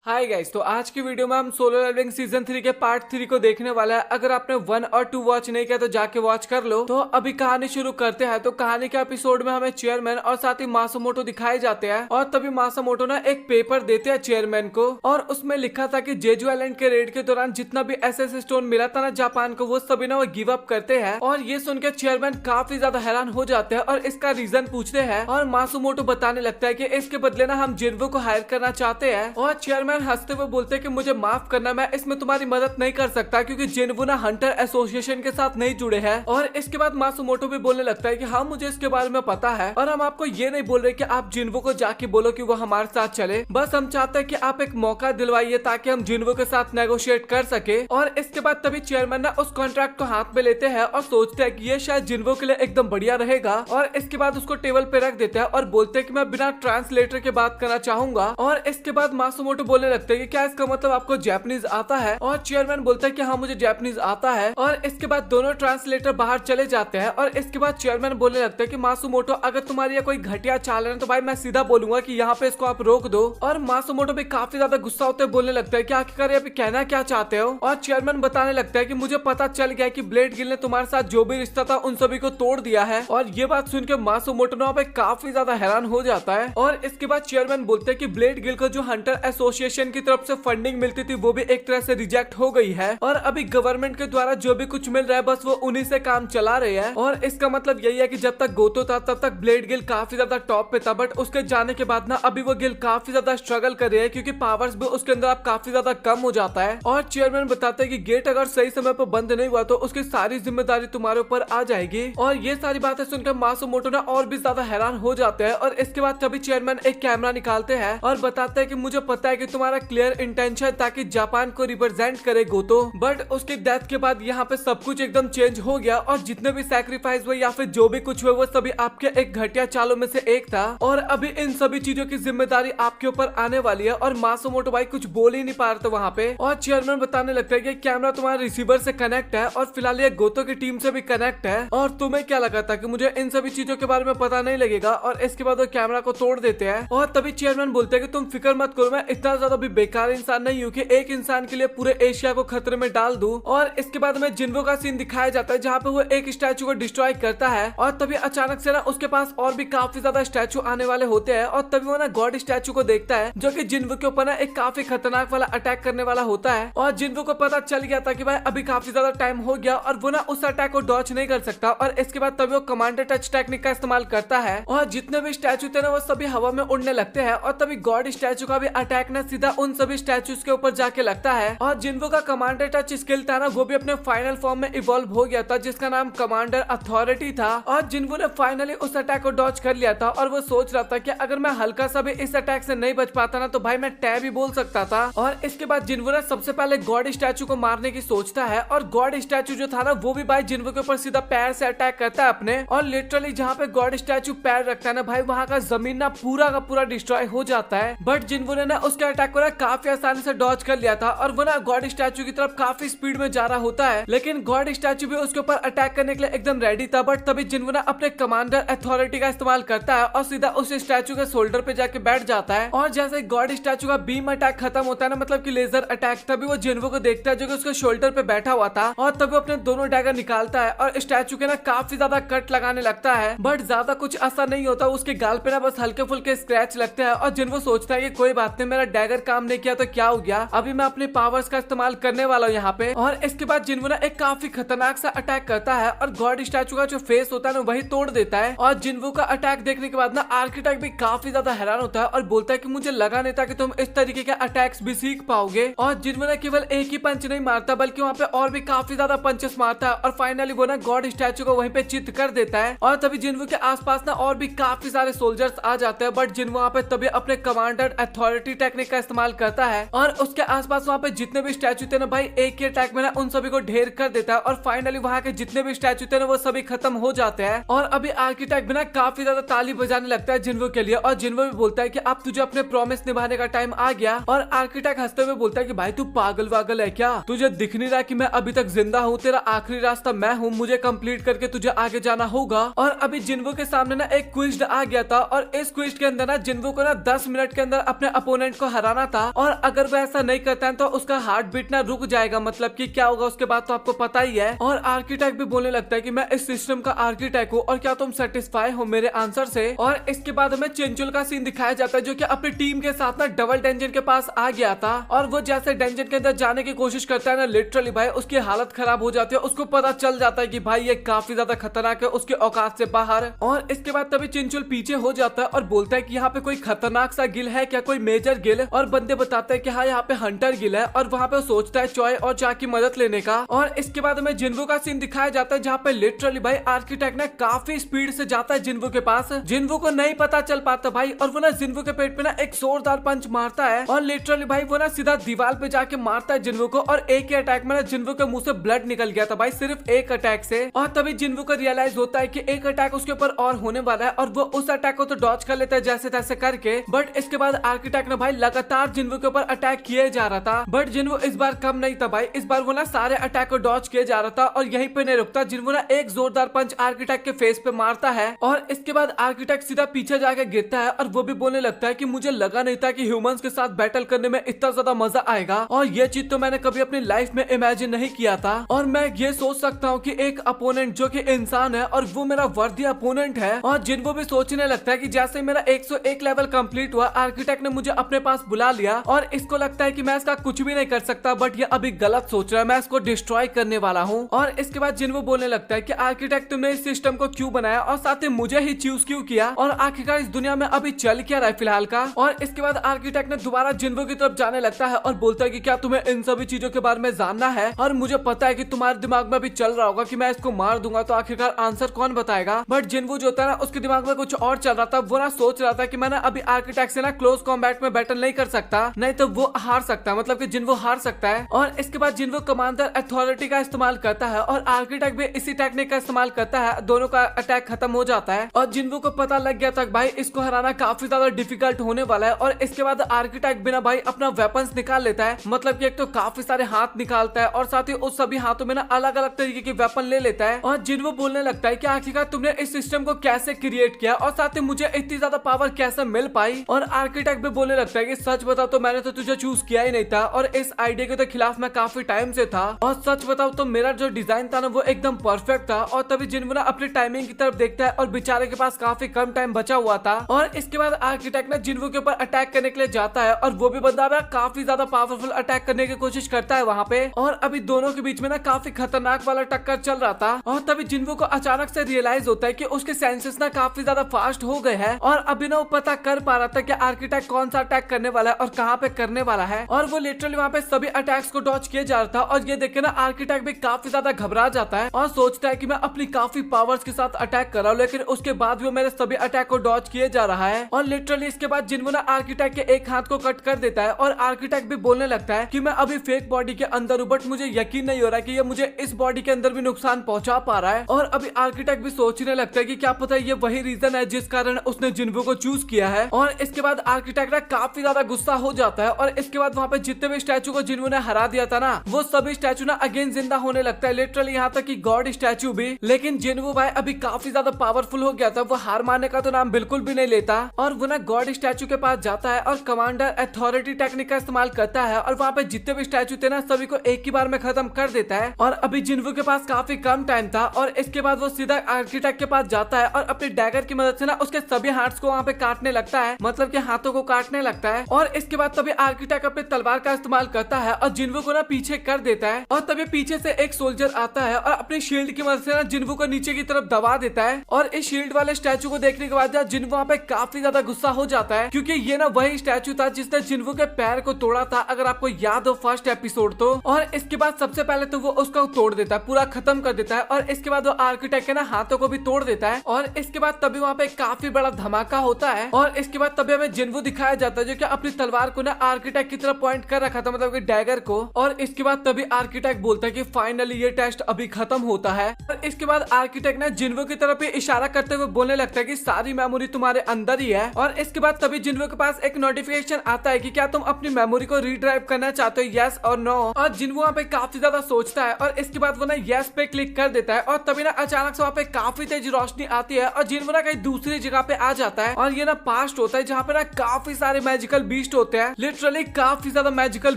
Hi guys, तो आज की वीडियो में हम सोलो लेवलिंग सीजन 3 के पार्ट 3 को देखने वाला है। अगर आपने 1 और 2 वॉच नहीं किया तो जाके वॉच कर लो। तो अभी कहानी शुरू करते हैं। तो कहानी के एपिसोड में हमें चेयरमैन और साथ ही मासामोटो दिखाए जाते हैं और तभी मासामोटो ना एक पेपर देते हैं चेयरमैन को और उसमें लिखा था कि जेजू आइलैंड के रेड के दौरान जितना भी एसएस स्टोन मिला था ना जापान को, वो सभी ना वो गिव अप करते हैं। और ये सुनकर चेयरमैन काफी ज्यादा हैरान हो जाते हैं और इसका रीजन पूछते हैं और मासामोटो बताने लगता है कि इसके बदले ना हम जिन्वो को हायर करना चाहते हैं। और चेयरमैन हंसते हुए बोलते हैं कि मुझे माफ करना, मैं इसमें तुम्हारी मदद नहीं कर सकता क्योंकि जिन्वो ना हंटर एसोसिएशन के साथ नहीं जुड़े हैं। और इसके बाद मासामोटो भी बोलने लगता है कि हाँ, मुझे इसके बारे में पता है और हम आपको ये नहीं बोल रहे कि आप जिन्वो को जाके बोलो कि वो हमारे साथ चले, बस हम चाहते हैं कि आप एक मौका दिलवाइए ताकि हम जिन्वो के साथ नेगोशिएट कर सके। और इसके बाद तभी चेयरमैन ना उस कॉन्ट्रैक्ट को हाथ में लेते हैं और सोचते हैं कि ये शायद जिन्वो के लिए एकदम बढ़िया रहेगा। और इसके बाद उसको टेबल पे रख देते हैं और बोलते हैं कि मैं बिना ट्रांसलेटर के बात करना चाहूंगा। और इसके बाद मासामोटो बोलने लगते हैं कि क्या इसका मतलब आपको जापानीज आता है? और चेयरमैन बोलता है कि हाँ, मुझे जापानीज आता है। और इसके बाद दोनों ट्रांसलेटर बाहर चले जाते हैं और इसके बाद चेयरमैन बोलने लगता है कि मासामोटो, अगर तुम्हारी ये कोई घटिया चाल है तो भाई मैं सीधा बोलूंगा कि यहाँ पे इसको आप रोक दो। और मासामोटो भी काफी ज्यादा गुस्सा होते बोलने लगता है कि आखिरकार अभी कहना क्या चाहते हो? और चेयरमैन बताने लगता है कि मुझे पता चल गया कि ब्लेड गिल ने तुम्हारे साथ जो भी रिश्ता था उन सभी को तोड़ दिया है। और ये बात सुन के मासामोटो ना पे काफी ज्यादा हैरान हो जाता है। और इसके बाद चेयरमैन बोलते हैं कि ब्लेड गिल को जो हंटर एसोसिएशन की तरफ से फंडिंग मिलती थी वो भी एक तरह से रिजेक्ट हो गई है और अभी गवर्नमेंट के द्वारा जो भी कुछ मिल रहा है बस वो उन्हीं से काम चला रहे हैं। और इसका मतलब यही है कि जब तक गोतो था तब तक ब्लेड गिल काफी ज्यादा टॉप पे था, बट उसके जाने के बाद ना अभी वो गिल काफी ज्यादा स्ट्रगल कर रहे हैं क्योंकि पावर्स भी उसके अंदर अब काफी ज्यादा कम हो जाता है। और चेयरमैन बताते हैं कि गेट अगर सही समय पर बंद नहीं हुआ तो उसकी सारी जिम्मेदारी तुम्हारे ऊपर आ जाएगी। और ये सारी बातें सुनकर मासामोटो ना और भी ज्यादा हैरान हो जाते हैं। और इसके बाद तभी चेयरमैन एक कैमरा निकालते हैं और बताते हैं कि मुझे पता है कि तुम्हारा क्लियर इंटेंशन ताकि जापान को रिप्रेजेंट करे गोतो, बट उसकी डेथ के बाद यहाँ पे सब कुछ एकदम चेंज हो गया और जितने भी सैक्रिफाइस हुए या फिर जो भी कुछ हुए वो सभी आपके एक घटिया चालों में से एक था। और अभी इन सभी चीजों की जिम्मेदारी आपके ऊपर आने वाली है। और मासामोटो भाई कुछ बोल ही नहीं पा रहे थे वहाँ पे। और चेयरमैन बताने लगता है कि कैमरा तुम्हारे रिसीवर से कनेक्ट है और फिलहाल ये गोतो की टीम से भी कनेक्ट है। और तुम्हें क्या लगा था कि मुझे इन सभी चीजों के बारे में पता नहीं लगेगा? और इसके बाद वो कैमरा को तोड़ देते हैं। और तभी चेयरमैन बोलते हैं कि तुम फिक्र मत करो, मैं इतना ज्यादा भी बेकार इंसान नहीं हूँ कि एक इंसान के लिए पूरे एशिया को खतरे में डाल दूं। और इसके बाद में जिन्वो का सीन दिखाया जाता है जहाँ पे वो एक स्टैचू को डिस्ट्रॉय करता है और तभी अचानक से ना उसके पास और भी काफी ज्यादा स्टैचू आने वाले होते हैं। और तभी वो ना गॉड स्टैचू को देखता है जो कि जिन्वो के ऊपर ना एक काफी खतरनाक वाला अटैक करने वाला होता है। और जिन्वो को पता चल गया था कि भाई अभी काफी ज्यादा टाइम हो गया और वो ना उस अटैक को डॉच नहीं कर सकता। और इसके बाद तभी वो कमांडर टच टेक्निक का इस्तेमाल करता है और जितने भी स्टैचू थे ना वो सभी हवा में उड़ने लगते हैं। और तभी गॉड स्टैचू का भी अटैक ना सीधा उन सभी स्टैचूज के ऊपर जाके लगता है। और जिन्वो का कमांडर टच स्किल था ना वो भी अपने फाइनल फॉर्म में इवॉल्व हो गया था जिसका नाम कमांडर अथॉरिटी था। और जिन्वो ने फाइनली उस अटैक को डॉच कर लिया था और वो सोच रहा था कि अगर मैं हल्का सा भी इस अटैक से नहीं बच पाता ना तो भाई मैं टैब ही बोल सकता था। और इसके बाद जिन्वो ने सबसे पहले गॉड स्टैचू को मारने की सोचता है और गॉड स्टैचू जो था ना वो भी भाई जिन्वो के ऊपर सीधा पैर से अटैक करता है अपने। और लिटरली जहाँ पे गॉड स्टैचू पैर रखता है ना भाई वहाँ का जमीन ना पूरा का पूरा डिस्ट्रॉय हो जाता है। बट जिन्वो ने ना उसके अटैक को ना काफी आसानी से डॉच कर लिया था और वो ना गॉड स्टैचू की तरफ काफी स्पीड में जा रहा होता है, लेकिन गॉड स्टैचू भी उसके ऊपर अटैक करने के लिए एकदम रेडी था। बट तभी जिन्वो ना अपने कमांडर अथॉरिटी का इस्तेमाल करता है और सीधा उस स्टैचू के शोल्डर पे जाके बैठ जाता है। और जैसे गॉड स्टैचू का बीम अटैक खत्म होता है ना, मतलब कि लेजर अटैक, तभी वो जिन्वो को देखता है जो कि उसके शोल्डर पे बैठा हुआ था और तभी अपने दोनों डैगर निकालता है और स्टैचू के ना काफी ज्यादा कट लगाने लगता है। बट ज्यादा कुछ असर नहीं होता, उसके गाल पे ना बस हल्के फुल्के स्क्रैच लगते हैं। और जिन्वो सोचता है कि कोई बात नहीं, मेरा डैगर काम नहीं किया तो क्या हो गया, अभी मैं अपने पावर्स का इस्तेमाल करने वाला हूँ यहाँ पे। और इसके बाद जिन्वो ना एक काफी खतरनाक सा अटैक करता है और गॉड स्टैचू का जो फेस होता है ना वही तोड़ देता है। और जिन्वो का अटैक देखने के बाद ना आर्किटेक्ट भी काफी ज्यादा हैरान होता है और बोलता है कि मुझे लगा नहीं था कि तुम इस तरीके के अटैक्स भी सीख पाओगे। और जिन्वो ने केवल एक ही पंच नहीं मारता बल्कि वहाँ पे और भी काफी ज्यादा पंचेस मारता है और फाइनली वो ना गॉड स्टैचू को वहीं पे चित कर देता है। और तभी जिन्वो के आसपास ना और भी काफी सारे सोल्जर्स आ जाते हैं, बट जिन्वो वहाँ पे तभी अपने कमांडर अथॉरिटी टेक्निक का इस्तेमाल करता है और उसके आसपास वहाँ पे जितने भी स्टैचू थे ना भाई एक ही अटैक में ना उन सभी को ढेर कर देता है। और फाइनली वहाँ के जितने भी स्टैचू थे ना वो सभी खत्म हो जाते हैं। और अभी आर्किटेक्ट भी ना काफी ज्यादा ताली बजाने लगता है जिन्वो के लिए और जिन्वो भी बोलता है कि अब तुझे अपने प्रॉमिस निभाने का टाइम आ गया। और आर्किटेक्ट हंसते हुए बोलता है कि भाई तू पागल वागल है क्या, तुझे दिख नहीं रहा कि मैं अभी तक जिंदा हूँ, तेरा आखिरी रास्ता मैं हूँ, मुझे कंप्लीट करके तुझे आगे जाना होगा। और अभी जिन्वो के सामने ना एक क्विज आ गया था और इस क्विज के अंदर ना जिन्वो को ना 10 मिनट के अंदर अपने अपोनेंट को हराना बताना था, और अगर वो ऐसा नहीं करता है तो उसका हार्ट बीट ना रुक जाएगा, मतलब कि क्या होगा उसके बाद तो आपको पता ही है। और आर्किटेक्ट भी बोलने लगता है कि मैं इस सिस्टम का आर्किटेक्ट हूँ और क्या तुम सेटिस्फाई हो मेरे आंसर से। और इसके बाद हमें चेंचुल का सीन दिखाया जाता है जो कि अपनी टीम के साथ ना डबल डेंजन के पास आ गया था, और वो जैसे डेंजन के अंदर जाने की कोशिश करता है ना, लिटरली भाई उसकी हालत खराब हो जाती है। उसको पता चल जाता है कि भाई ये काफी ज्यादा खतरनाक है, उसके औकात से बाहर। और इसके बाद तभी चेंचुल पीछे हो जाता है और बोलता है कि यहाँ पे कोई खतरनाक सा गिल है क्या, कोई मेजर गिल। और बंदे बताते हैं कि हाँ यहाँ पे हंटर गिल है, और वहाँ पे वो सोचता है चॉय और चा की मदद लेने का। और इसके बाद हमें जिन्वो का सीन दिखाया जाता है जहाँ पे लिटरली भाई आर्किटेक्ट ने काफी स्पीड से जाता है जिन्वो के पास। जिन्वो को नहीं पता चल पाता भाई, और वो ना जिन्वो के पेट पे ना एक जोरदार पंच मारता है, और लिटरली भाई वो ना सीधा दीवार पे जाके मारता है जिन्वो को। और एक ही अटैक में ना जिन्वो के मुंह से ब्लड निकल गया था भाई, सिर्फ एक अटैक से। और तभी जिन्वो को रियलाइज होता है कि एक अटैक उसके ऊपर और होने वाला है, और वो उस अटैक को तो डॉज कर लेता है जैसे तैसे करके। बट इसके बाद आर्किटेक्ट ने भाई लगातार जिन्वो के ऊपर अटैक किए जा रहा था, बट जिन्वो इस बार कम नहीं था भाई। इस बार वो ना सारे अटैक को डॉज किए जा रहा था, और यहीं पे नहीं रुकता। जिन्वो ना एक जोरदार पंच आर्किटेक्ट के फेस पे मारता है, और इसके बाद आर्किटेक्ट सीधा पीछे जाके गिरता है, और वो भी बोलने लगता है कि मुझे लगा नहीं था कि ह्यूमंस के साथ बैटल करने में इतना ज्यादा मजा आएगा, और ये चीज तो मैंने कभी अपनी लाइफ में इमेजिन नहीं किया था। और मैं ये सोच सकता हूँ कि एक अपोनेंट जो कि इंसान है और वो मेरा वर्दी अपोनेंट है। और जिन्वो भी सोचने लगता है कि जैसे मेरा 101 लेवल कंप्लीट हुआ, आर्किटेक्ट ने मुझे अपने पास बुला लिया, और इसको लगता है कि मैं इसका कुछ भी नहीं कर सकता, बट ये अभी गलत सोच रहा है, मैं इसको डिस्ट्रॉय करने वाला हूँ। और इसके बाद जिन्वो बोलने लगता है कि आर्किटेक्ट तुमने इस सिस्टम को क्यों बनाया, और साथ ही मुझे ही चूज क्यों किया, और आखिरकार इस दुनिया में अभी चल क्या रहा है फिलहाल का। और इसके बाद आर्किटेक्ट ने दोबारा जिन्वो की तरफ जाने लगता है और बोलता है कि क्या तुम्हें इन सभी चीजों के बारे में जानना है, और मुझे पता है कि तुम्हारे दिमाग में भी चल रहा होगा कि मैं इसको मार दूंगा तो आखिरकार आंसर कौन बताएगा। बट जिन्वो जो होता है ना, उसके दिमाग में कुछ और चल रहा था। वो ना सोच रहा था कि मैं ना अभी आर्किटेक्ट से ना क्लोज कॉम्बैट में बैटल नहीं कर सकता, नहीं तो वो हार सकता है, मतलब कि जिन्वो हार सकता है। और इसके बाद जिन्वो कमांडर अथॉरिटी का इस्तेमाल करता है, और आर्किटेक्ट भी इसी टेक्निक का इस्तेमाल करता है। दोनों का अटैक खत्म हो जाता है, और जिन्वो को पता लग गया था भाई इसको हराना काफी ज्यादा डिफिकल्ट होने वाला है। और इसके बाद आर्किटेक्ट बिना भाई अपना वेपन्स निकाल लेता है, मतलब कि एक तो काफी सारे हाथ निकालता है, और साथ ही उस सभी हाथों में ना अलग अलग तरीके के वेपन ले लेता है। और जिन्वो बोलने लगता है कि आखिरकार तुमने इस सिस्टम को कैसे क्रिएट किया, और साथ ही मुझे इतनी ज्यादा पावर कैसे मिल पाई। और आर्किटेक्ट भी बोलने लगता है कि सच बताओ तो मैंने तो तुझे चूज किया ही नहीं था, और इस आइडिया के तो खिलाफ मैं काफी टाइम से था, और सच बताओ तो मेरा जो डिजाइन था ना वो एकदम परफेक्ट था। और तभी जिन्वो ना अपनी टाइमिंग की तरफ देखता है, और बेचारे के पास काफी कम टाइम बचा हुआ था। और इसके बाद आर्किटेक्ट ने जिन्वो के ऊपर अटैक करने के लिए जाता है, और वो भी बंदा काफी ज्यादा पावरफुल अटैक करने की कोशिश करता है वहाँ पे। और अभी दोनों के बीच में ना काफी खतरनाक वाला टक्कर चल रहा था, और तभी जिन्वो को अचानक से रियलाइज होता है कि उसके सेंसेस ना काफी ज्यादा फास्ट हो गए हैं, और अभी ना वो पता कर पा रहा था कि आर्किटेक्ट कौन सा अटैक करने वाला है और कहाँ पे करने वाला है। और वो लिटरली वहाँ पे सभी अटैक्स को डॉज किए जा रहा था, और ये देख के ना आर्किटेक्ट भी काफी ज्यादा घबरा जाता है, और सोचता है कि मैं अपनी काफी पावर्स के साथ अटैक कर रहा हूँ, लेकिन उसके बाद भी वो मेरे सभी अटैक को डॉज किए जा रहा है। और लिटरली इसके बाद जिन्वो ना आर्किटेक्ट के एक हाथ को कट कर देता है, और आर्किटेक्ट भी बोलने लगता है कि मैं अभी फेक बॉडी के अंदर हूँ, बट मुझे यकीन नहीं हो रहा कि ये मुझे इस बॉडी के अंदर भी नुकसान पहुंचा पा रहा है। और अभी आर्किटेक्ट भी सोचने लगता है कि क्या पता ये वही रीजन है जिस कारण उसने जिन्वो को चूज किया है। और इसके बाद आर्किटेक्ट ना काफी ज्यादा गुस्सा हो जाता है, और इसके बाद वहाँ पे जितने भी स्टैचू को जिन्वो ने हरा दिया था ना, वो सभी स्टैचू ना अगेन जिंदा होने लगता है, लिटरली यहाँ तक कि गॉड स्टैचू भी। लेकिन जिन्वो भाई अभी काफी ज्यादा पावरफुल हो गया था, वो हार मानने का तो नाम बिल्कुल भी नहीं लेता, और वो ना गॉड स्टैचू के पास जाता है और कमांडर अथॉरिटी टेक्निक का इस्तेमाल करता है, और वहाँ पे जितने भी स्टैचू थे ना सभी को एक ही बार में खत्म कर देता है। और अभी जिन्वो के पास काफी कम टाइम था, और इसके बाद वो सीधा आर्किटेक्ट के पास जाता है, और अपनी डैगर की मदद से ना उसके सभी हार्ट्स को वहाँ पे काटने लगता है, मतलब कि हाथों को काटने लगता है। और इसके बाद तभी आर्किटेक्ट अपने तलवार का इस्तेमाल करता है, और जिन्वो को ना पीछे कर देता है, और तभी पीछे से एक सोल्जर आता है और अपनी शील्ड की मदद से ना जिन्वो को नीचे की तरफ दबा देता है। और इस शील्ड वाले स्टैचू को देखने के बाद जिन्वो वहाँ पे काफी ज्यादा गुस्सा हो जाता है, क्योंकि ये ना वही स्टैचू था जिसने जिन्वो के पैर को तोड़ा था, अगर आपको याद हो फर्स्ट एपिसोड तो। और इसके बाद सबसे पहले तो वो उसको तोड़ देता है, पूरा खत्म कर देता है, और इसके बाद वो आर्किटेक्ट के ना हाथों को भी तोड़ देता है। और इसके बाद तभी वहाँ पे काफी बड़ा धमाका होता है, और इसके बाद तभी हमें जिन्वो दिखाया जाता है जो कि अपनी तलवार को ना आर्किटेक्ट की तरफ पॉइंट कर रखा था, मतलब कि डैगर को। और इसके बाद तभी आर्किटेक्ट बोलता है कि फाइनली ये टेस्ट अभी खत्म होता है। और इसके बाद आर्किटेक्ट ने जिन्वो की तरफ इशारा करते हुए बोलने लगता है कि सारी मेमोरी तुम्हारे अंदर ही है। और इसके बाद तभी जिन्वो के पास एक नोटिफिकेशन आता है कि क्या तुम अपनी मेमोरी को रीड्राइव करना चाहते हो, यस और नो। और जिन्वो वहाँ पे काफी ज्यादा सोचता है, और इसके बाद वो ना यस पे क्लिक कर देता है, और तभी ना अचानक से वहाँ पे काफी तेज रोशनी आती है, और जिन्वो ना कहीं दूसरी जगह पे आ जाता है, और ये ना पास्ट होता है जहाँ पे ना काफी सारे मैजिकल बीस्ट होते हैं, लिटरली काफी ज्यादा मैजिकल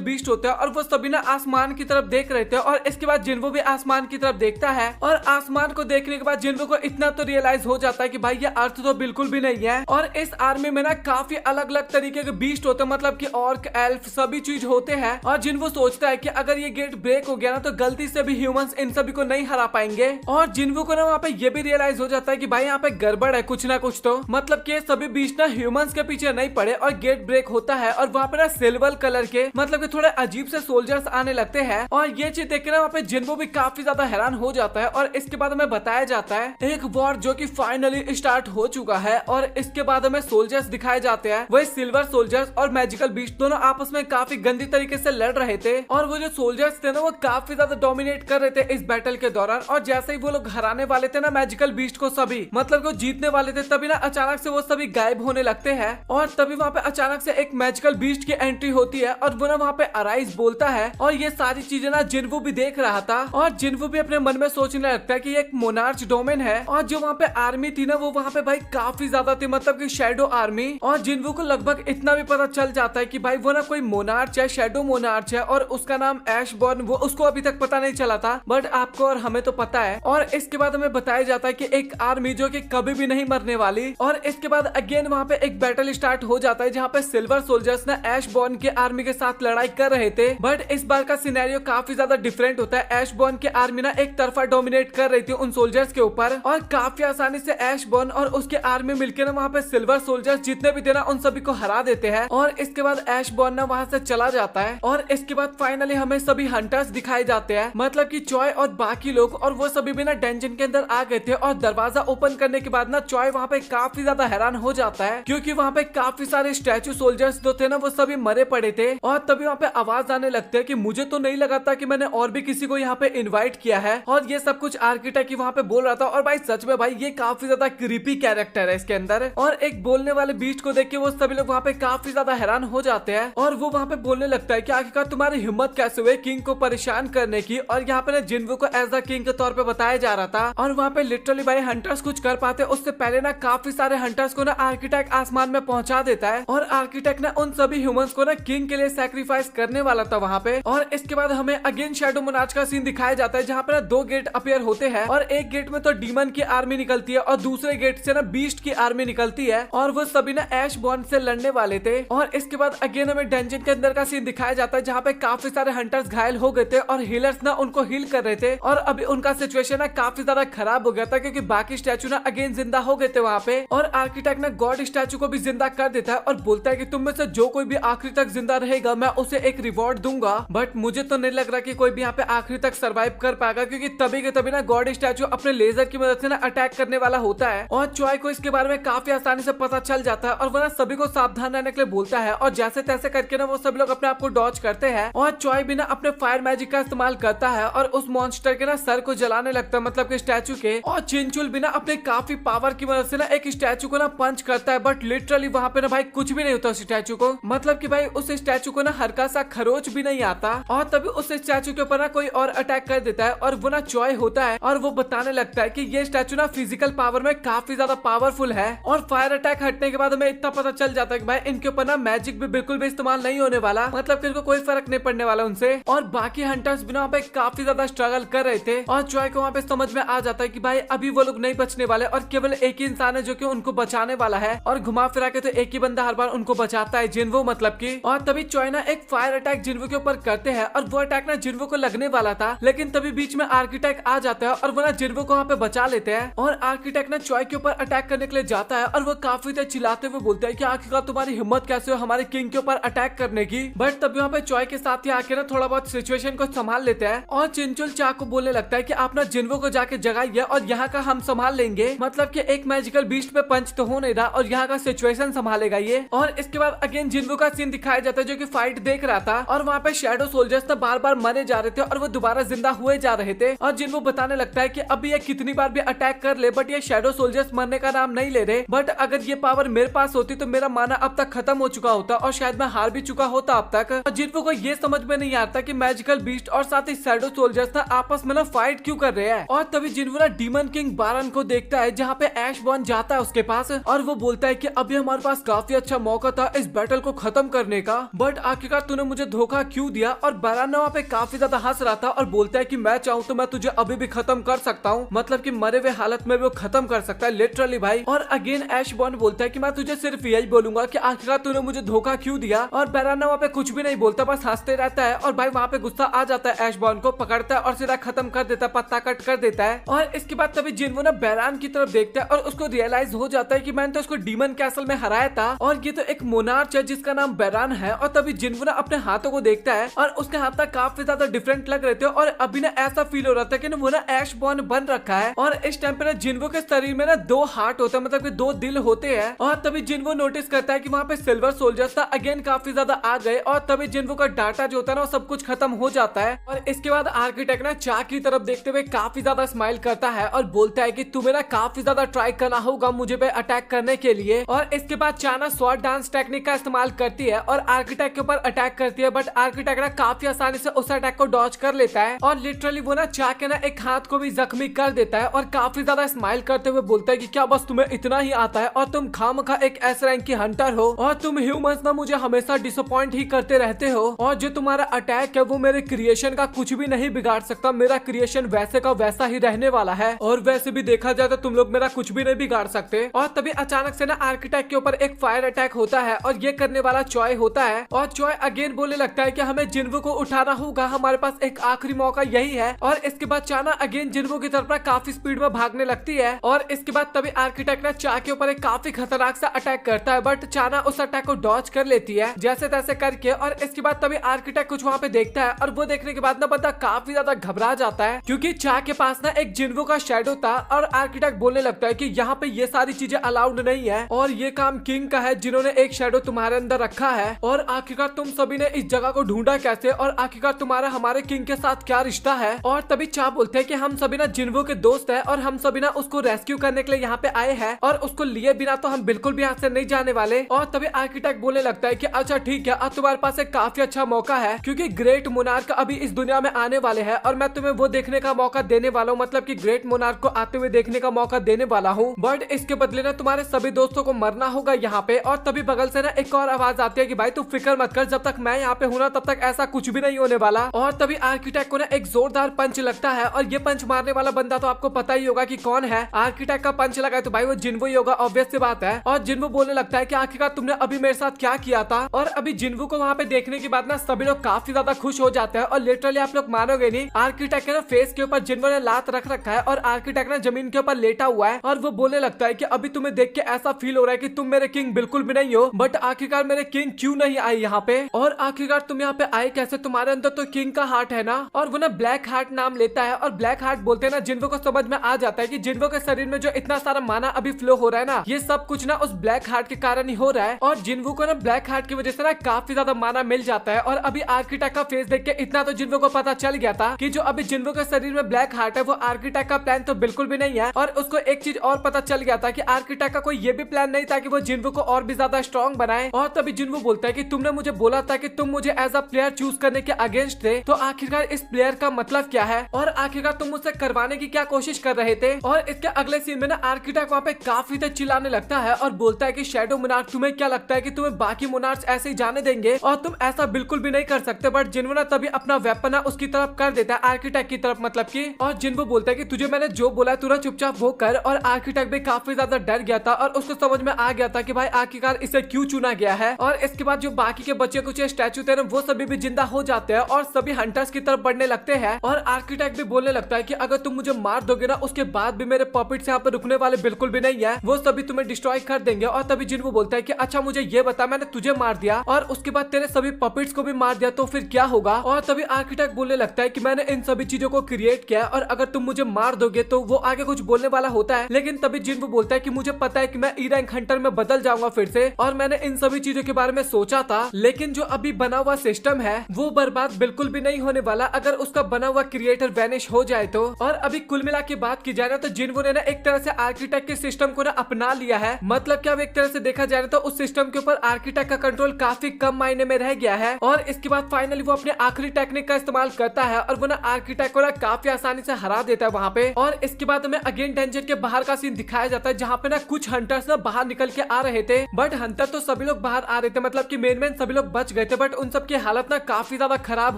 बीस्ट होते हैं और वो सभी ना आसमान की तरफ देख रहे थे। और इसके बाद जिन्वो भी आसमान की तरफ देखता है और आसमान को देखने के बाद जिन्वो को इतना तो रियलाइज हो जाता है कि भाई ये अर्थ तो बिल्कुल भी नहीं है और इस आर्मी में ना काफी अलग अलग तरीके के बीस्ट होते हैं, मतलब कि ऑर्क, एल्फ सभी चीज होते हैं। और जिन्वो सोचता है कि अगर ये गेट ब्रेक हो गया ना तो गलती से भी ह्यूमंस इन सभी को नहीं हरा पाएंगे। और जिन्वो को ना वहाँ पे ये भी रियलाइज हो जाता है कि भाई यहाँ पे गड़बड़ है कुछ ना कुछ, तो मतलब कि सभी बीस्ट ना ह्यूमंस के पीछे नहीं पड़े और गेट ब्रेक होता है और वहाँ पे ना सिल्वर कलर के मतलब कि थोड़े अजीब से सोल्जर्स आने लगते हैं। और ये चीज देख के ना वहाँ पे जिन्वो भी काफी ज्यादा हैरान हो जाता है। और इसके बाद हमें बताया जाता है एक वॉर जो कि फाइनली स्टार्ट हो चुका है और इसके बाद हमें सोल्जर्स दिखाए जाते हैं। वही सिल्वर सोल्जर्स और मैजिकल बीस्ट दोनों आपस में काफी गंदी तरीके से लड़ रहे थे और वो जो सोल्जर्स थे ना वो काफी ज्यादा डोमिनेट कर रहे थे इस बैटल के दौरान। और जैसे ही वो लोग हराने वाले थे ना मैजिकल बीस्ट को, सभी मतलब वो जीतने वाले थे, तभी ना अचानक से वो सभी गायब होने लगते हैं। और तभी वहाँ पे अचानक से एक मैजिकल बीस्ट की एंट्री होती है और वो ना वहाँ पे अराइज बोलता है। और ये सारी चीजें ना जिन्वो भी देख रहा था और जिन्वो भी अपने मन में सोचने लगता है कि एक मोनार्च डोमेन है और जो वहाँ पे आर्मी थी ना वो वहाँ पे भाई काफी ज्यादा थी, मतलब कि शैडो आर्मी। और जिन्वो को लगभग इतना भी पता चल जाता है कि भाई वो ना कोई मोनार्च है, शैडो मोनार्च है और उसका नाम ऐशबॉर्न, वो उसको अभी तक पता नहीं चला था बट आपको और हमें तो पता है। और इसके बाद हमें बताया जाता है कि एक आर्मी जो कि कभी भी नहीं मरने वाली। और इसके बाद अगेन वहाँ पे एक बैटल स्टार्ट हो जाता है जहाँ पे सिल्वर सोल्जर्स ना ऐशबॉर्न के आर्मी के साथ लड़ाई कर रहे थे बट इस बार का सिनेरियो काफी ज्यादा डिफरेंट होता है। ऐशबॉर्न के आर्मी ना एक तरफा डोमिनेट कर रही थी उन सोल्जर्स के ऊपर और काफी आसानी से ऐशबॉर्न और उसके आर्मी मिलकर ना वहाँ पे सिल्वर सोल्जर्स जितने भी थे ना उन सभी को हरा देते हैं। और इसके बाद ऐशबॉर्न ना वहाँ से चला जाता है और इसके बाद फाइनली हमें सभी हंटर्स दिखाए जाते हैं, मतलब कि चॉय और बाकी लोग, और वो सभी भी ना डंजन के अंदर आ गए थे। और दरवाजा ओपन करने के बाद ना चॉय वहाँ पे काफी ज्यादा हैरान हो जाता है क्योंकि वहाँ पे काफी सारे स्टैचू सोल्जर्स जो थे ना वो सभी मरे पड़े थे। और तभी वहाँ पे आवाज आने लगती है कि मुझे तो नहीं लगा था कि मैंने और भी किसी को यहाँ पे इन्वाइट किया है। और ये सब कुछ आर्किटेक्ट ही वहाँ पे बोल रहा था। और भाई सच में भाई ये काफी ज्यादा क्रीपी कैरेक्टर है इसके अंदर। और एक बोलने वाले बीस्ट को देख के वो सभी लोग वहाँ पे काफी ज्यादा हैरान हो जाते हैं और वो वहाँ पे बोलने लगता है कि आखिरकार तुम्हारी हिम्मत कैसे हुई किंग को परेशान करने की। और यहाँ पे ना जिन्वो को एज द किंग के तौर पे बताया जा रहा था और वहाँ पे लिटरली भाई हंटर्स कुछ कर पाते उससे पहले ना काफी सारे हंटर्स को ना आर्किटेक्ट आसमान में पहुंचा देता है और आर्किटेक्ट ना उन सभी ह्यूमंस को ना किंग के लिए सैक्रिफाइस करने वाला था वहाँ पे। और इसके बाद हमें अगेन शैडो मोनार्च का सीन दिखाया जाता है जहाँ पे ना दो गेट अपीयर होते हैं और एक गेट में तो डीमन की आर्मी निकलती है और दूसरे गेट से ना बीस्ट की आर्मी निकलती है और वो सभी ना ऐशबॉर्न से लड़ने वाले थे। और इसके बाद अगेन हमें डंजन के अंदर का सीन दिखाया जाता है जहाँ पे काफी सारे हंटर्स घायल हो गए थे और हीलर्स ना उनको हील कर रहे थे और अभी उनका सिचुएशन ना काफी ज्यादा खराब हो गया था क्योंकि बाकी स्टैचू ना अगेन जिंदा हो गए थे वहाँ पे। और आर्किटेक्ट ना गॉड स्टैचू को भी जिंदा कर देता है और बोलता है कि तुम में से जो कोई भी आखिरी तक जिंदा रहेगा मैं उसे एक रिवॉर्ड दूंगा। बट मुझे तो नहीं लग रहा कि कोई भी यहाँ पे आखिरी तक सर्वाइव कर पाएगा क्योंकि तभी के तभी ना गॉड स्टैचू अपने लेजर की मदद से ना अटैक करने वाला होता है। और चॉय को इसके बारे में काफी आसानी से पता चल जाता है और वो ना सभी को सावधान रहने के लिए बोलता है और जैसे तैसे करके ना वो सभी लोग अपने आप को डॉज करते हैं। और चॉय भी ना अपने फायर मैजिक का इस्तेमाल करता है और उस मॉन्स्टर के ना सर को जलाने लगता है, मतलब कि स्टैचू के। और चिंचुल भी ना अपने काफी पावर की मदद से ना एक स्टैचू को ना पंच करता है बट लिटरली वहाँ पे ना भाई कुछ भी नहीं होता उस स्टैचू को, मतलब कि भाई उस स्टैचू को ना हल्का सा खरोच भी नहीं आता। और तभी उस स्टैचू के ऊपर ना कोई और अटैक कर देता है और वो ना चॉय होता है और वो बताने लगता है कि ये स्टैचू ना फिजिकल पावर में काफी ज्यादा पावरफुल है। और फायर अटैक हटने के बाद हमें इतना पता चल जाता है कि भाई इनके ऊपर ना मैजिक भी बिल्कुल भी इस्तेमाल नहीं होने वाला, मतलब कि इनको कोई फर्क नहीं पड़ने वाला उनसे। और बाकी हंटर्स भी वहाँ पे काफी ज्यादा स्ट्रगल कर रहे थे और चॉय को वहाँ पे समझ में आ जाता है कि भाई अभी वो लोग नहीं बचने वाले और केवल एक ही इंसान है जो कि उनको बचाने वाला है। और घुमा फिरा के तो एक ही बंदा हर बार उनको बचाता है, जिन्वो मतलब की। और तभी चॉय ना एक फायर अटैक जिन्वो के ऊपर करते हैं और वो अटैक ना जिन्वो को लगने वाला था लेकिन तभी बीच में आर्किटेक्ट आ जाता है और वो ना जिन्वो को वहाँ पे बचा लेते हैं। और आर्किटेक्ट ना चॉय के ऊपर अटैक करने के लिए जाता है और वो काफी देर चिल्लाते हुए बोलता है कि आखिरकार तुम्हारी हिम्मत कैसे हो हमारे किंग के ऊपर अटैक करने की। बट तभी वहाँ पे चॉय के साथ ही आके ना थोड़ा बहुत सिचुएशन को संभाल लेते हैं और चिंचुल चा को बोलने लगता है कि आप ना जिन्वो को जाके जगाइए और यहाँ का हम संभाल लेंगे, मतलब कि एक मैजिकल बीस्ट पे पंच तो हो नहीं रहा और यहाँ का सिचुएशन संभालेगा ये। और इसके बाद अगेन जिन्वो का सीन दिखाया जाता है जो कि फाइट देख रहा था और वहाँ पे शैडो सोल्जर्स ना बार बार मरे जा रहे थे और वो दोबारा जिंदा हुए जा रहे थे। और जिन्वो बताने लगता है कि अभी ये कितनी बार भी अटैक कर ले बट ये शैडो सोल्जर्स मरने का नाम नहीं ले रहे, बट अगर ये पावर मेरे पास होती तो मेरा माना अब तक खत्म हो चुका होता और शायद मैं हार भी चुका होता अब तक। और जिन्वो को ये समझ में नहीं आता कि मैजिकल बीस्ट और साथ ही शैडो सोल्जर्स ना आपस में ना फाइट क्यों कर रहे हैं। और तभी जिन्वो ना डीमन किंग बारन को देखता है जहाँ पे ऐशबॉर्न जाता है उसके पास और वो बोलता है कि अभी हमारे पास काफी अच्छा मौका था इस बैटल को खत्म करने का, बट आखिरकार तूने मुझे धोखा क्यों दिया। और बैरान वहाँ पे काफी ज्यादा हंस रहा था और बोलता है कि मैं चाहूँ तो मैं तुझे अभी भी खत्म कर सकता हूँ, मतलब कि मरे हुए हालत में भी वो खत्म कर सकता है लिटरली भाई। और अगेन ऐश बॉन्ड बोलता है कि मैं तुझे सिर्फ यही बोलूंगा कि आखिरकार तूने मुझे धोखा क्यों दिया। और बैरान वहाँ पे कुछ भी नहीं बोलता, बस हंसते रहता है। और भाई वहाँ पे गुस्सा आ जाता है, ऐश बॉन्ड को पकड़ता है और सीधा खत्म कर देता है, पत्ता कट कर देता है। और इसके बाद तभी जिन्वो ना बैरान की तरफ देखता है और उसको रियलाइज हो जाता है कि मैंने तो उसको डीमन कैसल में हराया था और ये तो एक मोनार्च है जिसका नाम बैरान है। और तभी जिन्वो ना अपने हाथों को देखता है और उसके हाथ ना काफी ज्यादा डिफरेंट लग रहे थे और अभी ना ऐसा फील हो रहा था कि वो ना ऐश बॉन्ड बन रखा है। और इस टाइम पे ना जिन्वो के शरीर में ना 2 हार्ट होता है, मतलब कि 2 दिल होते हैं। और तभी जिन्वो नोटिस करता है कि वहाँ पे सिल्वर सोल्जर्स था अगेन काफी ज्यादा आ गए। और तभी जिन्वो का डाटा जो होता है ना वो सब कुछ खत्म हो जाता है। और इसके बाद आर्किटेक्ट ना चा की तरफ देखते हुए काफी ज्यादा स्माइल करता है और बोलता है कि तुम्हें ना काफी ज्यादा ट्राई करना होगा मुझे पे अटैक करने के लिए। और इसके बाद चा ना स्वॉर्ड डांस टेक्निक का इस्तेमाल करती है और आर्किटेक्ट के ऊपर अटैक करती है, बट आर्किटेक्ट ना काफी आसानी से उस अटैक को डॉज कर लेता है और लिटरली वो ना चा के ना एक हाथ को भी जख्मी कर देता है। और काफी ज्यादा स्माइल करते हुए बोलता है कि क्या बस तुम्हें इतना ही आता है और तुम खामखा एक एस रैंक की हंटर हो और तुम ह्यूमंस ना मुझे हमेशा डिसअपॉइंट ही करते रहते हो और जो तुम्हारा अटैक है वो मेरे क्रिएशन का कुछ भी नहीं बिगाड़ सकता, मेरा क्रिएशन वैसे का वैसा ही रहने वाला है और वैसे भी देखा जाए तो तुम लोग मेरा कुछ भी नहीं बिगाड़ सकते। और तभी अचानक से ना आर्किटेक्ट के ऊपर एक फायर अटैक होता है और ये करने वाला चॉय होता है और चॉय अगेन बोलने लगता है कि हमें जिन्वो को उठाना होगा, हमारे पास एक आखिरी मौका यही है। और इसके बाद चाना अगेन जिन्वो की तरफ काफी स्पीड में भागने लगती है और इसके बाद तभी आर्किटेक्ट ना चा के ऊपर एक काफी खतरनाक सा अटैक करता है, बट चाना उस अटैक को डॉज कर लेती है जैसे तैसे करके। और इसके बाद तभी आर्किटेक्ट कुछ वहाँ पे देखता है और वो देखने के बाद ना बंदा काफी ज्यादा घबरा जाता है क्योंकि चा के पास ना एक जिन्वो का शैडो था। और आर्किटेक्ट बोलने लगता है कि यहाँ पे ये सारी चीजें अलाउड नहीं है और ये काम किंग का है जिन्होंने एक शैडो तुम्हारे अंदर रखा है। और आखिरकार तुम सभी ने इस जगह को ढूंढा कैसे और आखिरकार तुम्हारा हमारे किंग के साथ क्या रिश्ता है। और तभी चा बोलते हैं कि हम सभी ना जिन्वो के दोस्त है और हम सभी ना उसको रेस्क्यू करने के लिए यहाँ पे आए हैं और उसको लिए बिना तो हम बिल्कुल भी यहाँ से नहीं जाने वाले। और तभी आर्किटेक्ट बोलने लगता है कि अच्छा ठीक है, अब तुम्हारे पास एक काफी अच्छा मौका है क्योंकि ग्रेट मोनार्क अभी इस दुनिया में आने वाले हैं और मैं तुम्हें वो देखने का मौका देने वाला हूँ, मतलब कि ग्रेट मोनार्क को आते हुए देखने का मौका देने वाला हूँ, बट इसके बदले ना तुम्हारे सभी दोस्तों को मरना होगा यहाँ पे। और तभी बगल से ना एक और आवाज आती है कि भाई तू फिक्र मत कर, जब तक मैं यहाँ पे हूँ ना तब तक ऐसा कुछ भी नहीं होने वाला। और तभी आर्किटेक्ट को ना एक जोरदार पंच लगता है और ये पंच मारने वाला बंदा तो आपको पता ही होगा कि कौन है। आर्किटेक्ट का पंच लगा है तो भाई वो जिन्वो ही होगा, ऑब्वियस सी बात है। और जिन्वो बोलने लगता है कि आखिरकार तुमने अभी मेरे साथ क्या किया था। और अभी जिन्वो को वहाँ पे देखने के बाद ना सभी लोग काफी ज्यादा खुश हो जाते हैं और लिटरली आप लोग मानोगे नहीं, आर्किटेक्ट के ना फेस के ऊपर जिन्वो ने लात रख रखा है और आर्किटेक्ट ना जमीन के ऊपर लेटा हुआ है और वो बोलने लगता है कि अभी तुम्हें देख के ऐसा फील हो रहा है कि तुम मेरे किंग बिल्कुल भी नहीं हो, बट आखिरकार मेरे किंग क्यों नहीं आए यहाँ पे और आखिरकार तुम यहाँ पे आए कैसे, तुम्हारे अंदर तो किंग का हार्ट है ना। और वो ना ब्लैक हार्ट नाम लेता है और ब्लैक हार्ट बोलते हैं ना जिन्वो को समझ में आ जाता है कि जिन्वो के शरीर में जो इतना सारा माना अभी फ्लो हो रहा है ना, ये सब कुछ ना उस ब्लैक हार्ट के कारण ही हो रहा है। और जिन्वो को ना ब्लैक हार्ट की वजह से ना काफी ज्यादा माना मिल जाता है। और अभी आर्किटेक्ट का फेस देख के इतना तो जिन्वो को पता चल गया था कि जो अभी जिन्वो के शरीर में ब्लैक हार्ट है वो आर्किटेक्ट का प्लान तो बिल्कुल भी नहीं है। और उसको एक चीज और पता चल गया था कि आर्किटेक्ट का कोई ये भी प्लान नहीं था कि वो जिन्वो को और भी ज्यादा स्ट्रॉन्ग बनाए। और तभी जिन्वो बोलता है कि तुमने मुझे बोला था कि तुम मुझे एज अ प्लेयर चूज करने के अगेंस्ट थे, तो आखिरकार इस प्लेयर का मतलब क्या है और आखिरकार तुम मुझसे करवाने की क्या कोशिश कर रहे थे। और इसके अगले सीन में ना आर्किटेक्ट वहाँ पे काफी तेज चिल्लाने लगता है और बोलता है कि शैडो मोनार्क तुम्हें क्या लगता है कि तुम्हें बाकी मोनार्क्स ऐसे ही जाने देंगे और तुम ऐसा बिल्कुल भी नहीं कर सकते। बट जिन्वो ना तभी अपना वेपन उसकी तरफ कर देता है, आर्किटेक्ट की तरफ मतलब की। और जिन्वो बोलता है कि तुझे मैंने जो बोला तू ना चुपचाप वो कर। और आर्किटेक्ट भी काफी ज्यादा डर गया था और उसको समझ में आ गया था कि भाई आखिरकार इसे क्यों चुना गया है। और इसके बाद जो बाकी के बच्चे कुछ स्टैचू थे वो सभी भी जिंदा हो जाते हैं और सभी हंटर्स की तरफ बढ़ने लगते हैं। और आर्किटेक्ट भी बोलने लगता है कि अगर तुम मुझे मार दोगे ना उसके बाद भी मेरे पॉपिट्स यहाँ पे रुकने वाले बिल्कुल भी नहीं है, वो सभी तुम्हें डिस्ट्रॉय कर देंगे। और तभी जिन्वो बोलता है कि अच्छा मुझे ये बता, मैंने तुझे मार दिया और उसके बाद तेरे सभी पॉपिट्स को भी मार दिया तो फिर क्या होगा। और तभी आर्किटेक्ट बोलने लगता है कि मैंने इन सभी चीजों को क्रिएट किया और अगर तुम मुझे मार दोगे तो वो आगे कुछ बोलने वाला होता है, लेकिन तभी जिन्वो बोलता है कि मुझे पता है कि मैं ई रैंक हंटर में बदल जाऊंगा फिर से और मैंने इन सभी चीजों के बारे में सोचा था, लेकिन जो अभी बना हुआ सिस्टम है वो बर्बाद बिल्कुल भी नहीं होने वाला अगर उसका बना हुआ क्रिएटर वैनिश हो जाए तो। और अभी कुल मिला के बात की जाए ना तो जिन्वो ने ना एक तरह से आर्किटेक्ट के सिस्टम को ना अपना लिया है, मतलब कि अब एक तरह से देखा जाए तो उस सिस्टम के ऊपर आर्किटेक्ट का कंट्रोल काफी कम मायने में रह गया है। और इसके बाद फाइनली वो अपने आखिरी टेक्निक का इस्तेमाल करता है और वो ना आर्किटेक्ट को ना काफी आसानी से हरा देता है वहाँ पे। और इसके बाद हमें अगेन डेंजर के बाहर का सीन दिखाया जाता है जहाँ पे ना कुछ हंटर्स ना बाहर निकल के आ रहे थे, बट हंटर तो सभी सभी लोग बाहर आ रहे थे, मतलब कि मेन सभी लोग बच गए थे, बट उन सब की हालत ना काफी ज्यादा खराब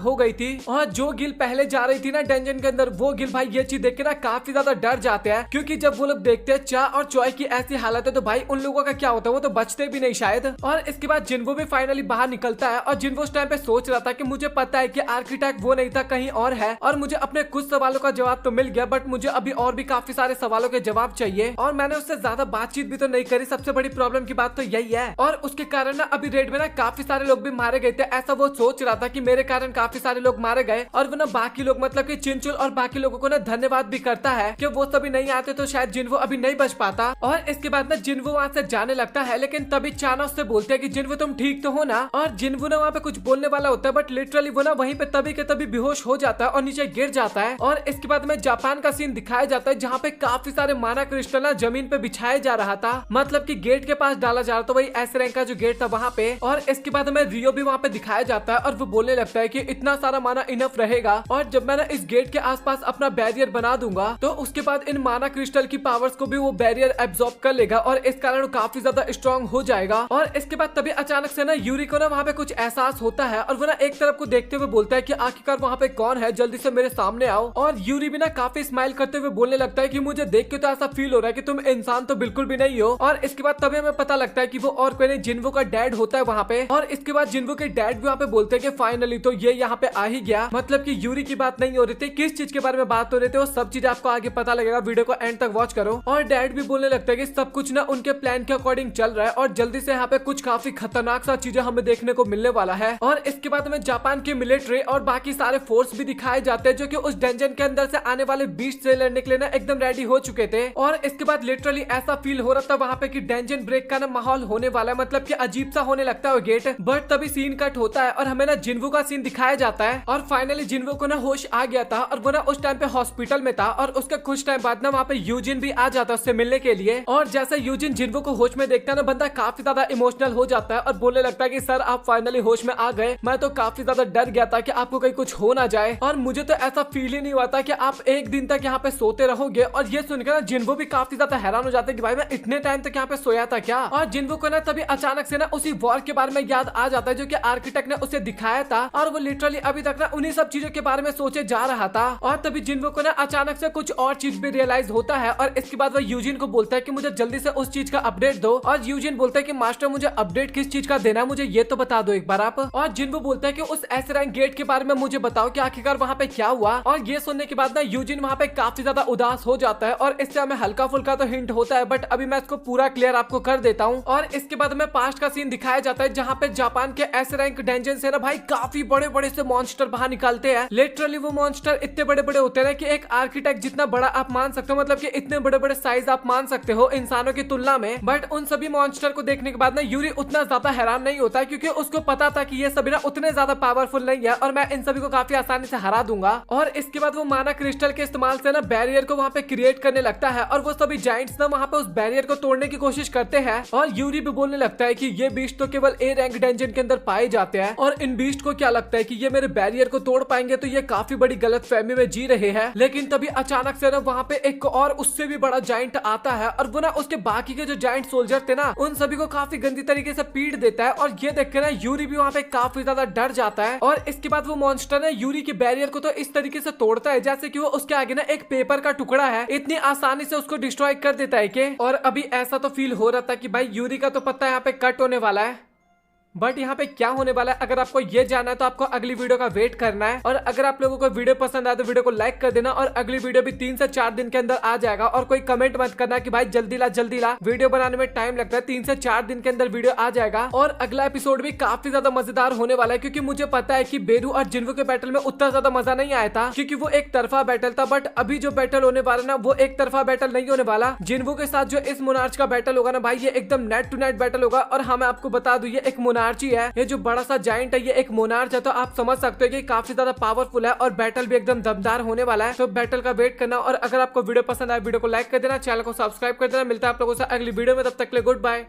हो गई थी। और जो गिल पहले जा रही थी ना डंजन के अंदर, वो गिल भाई ये चीज देख के ना काफी ज्यादा डर जाते हैं, क्योंकि जब वो लोग देखते हैं चा और चॉय की ऐसी हालत है तो भाई उन लोगों का क्या होता है, वो तो बचते भी नहीं शायद। और इसके बाद जिन्वो भी फाइनली बाहर निकलता है और जिन्वो उस टाइम पे सोच रहा था कि मुझे पता है कि आर्किटेक्ट वो नहीं था, कहीं और है, और मुझे अपने कुछ सवालों का जवाब तो मिल गया, बट मुझे अभी और भी काफी सारे सवालों के जवाब चाहिए। और मैंने उससे ज्यादा बातचीत भी तो नहीं करी, सबसे बड़ी प्रॉब्लम की बात तो यही है। और उसके कारण ना अभी रेड में ना काफी सारे लोग भी मारे गए थे, ऐसा वो सोच रहा था कि मेरे कारण काफी सारे लोग मारे गए। और वो ना बाकी लोग मतलब कि चिंचुल और बाकी लोगों को ना धन्यवाद भी करता है कि वो सभी नहीं आते तो शायद जिन्वो अभी नहीं बच पाता। और इसके बाद ना जिन्वो वहाँ से जाने लगता है, लेकिन तभी चाना उससे बोलते हैं कि जिन्वो तुम ठीक तो हो ना। और जिन्वो ना वहाँ पे कुछ बोलने वाला होता है, बट लिटरली वो ना वहीं पे तभी के तभी बेहोश हो जाता है और नीचे गिर जाता है। और इसके बाद में जापान का सीन दिखाया जाता है, जहाँ पे काफी सारे माना क्रिस्टल ना जमीन पे बिछाया जा रहा था, मतलब कि गेट के पास डाला जा रहा था, वही एस रैंक का जो गेट था वहाँ पे। और इसके बाद में रियो भी वहाँ पे दिखाया जाता है और वो बोलने लगता है कि इतना सारा माना इनफ रहेगा, और जब मैं ना इस गेट के आसपास अपना बैरियर बना दूंगा तो उसके बाद इन माना क्रिस्टल की पावर्स को भी वो बैरियर एब्जॉर्ब कर लेगा और इस कारण वो काफी ज्यादा स्ट्रॉन्ग हो जाएगा। और इसके बाद तभी अचानक से ना यूरी को ना वहाँ पे कुछ एहसास होता है और वो ना एक तरफ को देखते हुए बोलता है कि आखिरकार वहाँ पे कौन है, जल्दी से मेरे सामने आओ। और यूरी भी ना काफी स्माइल करते हुए बोलने लगता है कि मुझे देख के तो ऐसा फील हो रहा है कि तुम इंसान तो बिल्कुल भी नहीं हो। और इसके बाद तभी हमें पता लगता है कि वो और कोई नहीं जिन्वो का डैड होता है वहाँ पे। और इसके बाद जिन्वो के डैड भी वहाँ पे बोलते हैं कि फाइनली तो ये यहाँ पे आ ही गया, मतलब कि यूरी की बात नहीं हो रही थी, किस चीज के बारे में बात हो रही थी, वो सब चीज आपको आगे पता लगेगा, वीडियो को एंड तक वॉच करो। और डैड भी बोलने लगता है कि सब कुछ ना उनके प्लान के अकॉर्डिंग चल रहा है और जल्दी से यहाँ पे कुछ काफी खतरनाक सा चीजें हमें देखने को मिलने वाला है। और इसके बाद हमें जापान के मिलिट्री और बाकी सारे फोर्स भी दिखाए जाते हैं, जो कि उस डंजन के अंदर से आने वाले बीस्ट से लड़ने के लिए ना एकदम रेडी हो चुके थे। और इसके बाद लिटरली ऐसा फील हो रहा था वहाँ पे कि डंजन ब्रेक का ना माहौल होने वाला है, मतलब कि अजीब सा होने लगता है वो गेट। बट तभी सीन कट होता है और हमें ना जिन्वो का सीन दिखाया जाता है और फाइनली जिन्वो को ना होश आ गया था और वो ना उस टाइम पे हॉस्पिटल में था। और उसके कुछ टाइम बाद ना वहाँ पे यूजिन भी आ जाता है उससे मिलने के लिए। और जैसे यूजिन जिन्वो को होश में देखता है ना, बंदा काफी ज्यादा इमोशनल हो जाता है और बोलने लगता है कि सर आप फाइनली होश में आ गए, मैं तो काफी ज्यादा डर गया था कि आपको कहीं कुछ हो ना जाए, और मुझे तो ऐसा फील ही नहीं हुआ था कि आप एक दिन तक यहाँ पे सोते रहोगे। और ये सुनकर ना जिन्वो भी काफी ज्यादा हैरान हो जाते हैं कि भाई मैं इतने टाइम तक यहाँ पे सोया था क्या। और जिन्वो को ना तभी अचानक से ना उसी वॉर के बारे में याद आ जाता है जो कि आर्किटेक्ट ने उसे दिखाया था, और वो लिटरली अभी तक ना उन्हीं सब चीजों के बारे में सोचे जा रहा था। और तभी जिन्वो को ना अचानक से कुछ और चीज भी रियलाइज होता है और इसके बाद वो यूजिन को बोलता है कि मुझे जल्दी से उस चीज का अपडेट दो। और यूजिन बोलता है कि मास्टर मुझे अपडेट किस चीज का देना है, मुझे ये तो बता दो एक बार आप। और जिन्वो बोलता है कि उस एस रैंक गेट के बारे में मुझे बताओ कि आखिरकार वहाँ पे क्या हुआ। और ये सुनने के बाद ना यूजिन वहाँ पे काफी ज्यादा उदास हो जाता है और इससे हमें हल्का फुल्का तो हिंट होता है, बट अभी मैं इसको पूरा क्लियर आपको कर देता हूँ। और इसके बाद हमें पास्ट का सीन दिखाया जाता है जहाँ पे जापान के एस रैंक डंजन से ना भाई काफी बड़े बड़े से मॉन्स्टर बाहर निकालते हैं। लिटरली वो मॉन्स्टर इतने बड़े बड़े होते हैं कि एक आर्किटेक्ट जितना बड़ा आप मान सकते हो, मतलब कि इतने बड़े बड़े साइज आप मान सकते हो इंसानों की तुलना में। बट उन सभी मॉन्स्टर को देखने के बाद ना यूरी उतना ज्यादा हैरान नहीं होता है, क्योंकि उसको पता था कि ये सभी ना उतने ज्यादा पावरफुल नहीं है और मैं इन सभी को काफी आसानी से हरा दूंगा। और इसके बाद वो माना क्रिस्टल के इस्तेमाल से ना बैरियर को वहाँ पे क्रिएट करने लगता है और वो सभी जाइंट्स ना वहाँ पे उस बैरियर को तोड़ने की कोशिश करते हैं। और यूरी भी बोलने लगता है कि ये बीस्ट तो केवल ए रैंक डंजन के अंदर पाए जाते हैं और इन बीस्ट को क्या लगता है कि ये मेरे बैरियर को तोड़ पाएंगे, तो ये काफी बड़ी गलत फहमी में जी रहे हैं। लेकिन तभी अचानक से ना वहाँ पे एक और उससे भी बड़ा जाइंट आता है और वो ना उसके बाकी के जो जाइंट सोल्जर थे ना उन सभी को काफी गंदी तरीके से पीट देता है। और ये देख के ना यूरी भी वहाँ पे काफी ज्यादा डर जाता है। और इसके बाद वो मॉन्स्टर ना यूरी के बैरियर को तो इस तरीके से तोड़ता है जैसे कि वो उसके आगे ना एक पेपर का टुकड़ा है, इतनी आसानी से उसको डिस्ट्रॉय कर देता है कि। और अभी ऐसा तो फील हो रहा था कि भाई यूरी का तो पत्ता यहाँ पे कट होने वाला है, बट यहाँ पे क्या होने वाला है अगर आपको ये जानना है तो आपको अगली वीडियो का वेट करना है। और अगर आप लोगों को वीडियो पसंद आए तो वीडियो को लाइक कर देना और अगली वीडियो भी 3 से 4 दिन के अंदर आ जाएगा। और कोई कमेंट मत करना कि भाई जल्दी ला, वीडियो बनाने में टाइम लगता है, 3 से 4 दिन के अंदर वीडियो आ जाएगा। और अगला एपिसोड भी काफी ज्यादा मजेदार होने वाला है, क्योंकि मुझे पता है कि बेरू और जिन्वो के बैटल में उतना ज्यादा मजा नहीं आया था क्योंकि वो एक तरफा बैटल था। बट अभी जो बैटल होने वाला ना वो एक तरफा बैटल नहीं होने वाला। जिन्वो के साथ जो इस मोनार्च का बैटल होगा ना भाई ये एकदम नेट टू नेट बैटल होगा। और हाँ मैं आपको बता दूं ये एक मोनार्ची है, ये जो बड़ा सा जाइंट है ये एक मोनार्च है, तो आप समझ सकते हो कि काफी ज्यादा पावरफुल है और बैटल भी एकदम दमदार होने वाला है। तो बैटल का वेट करना। और अगर आपको वीडियो पसंद आए वीडियो को लाइक कर देना, चैनल को सब्सक्राइब कर देना। मिलता है आप लोगों से अगली वीडियो में, तब तक के लिए गुड बाय।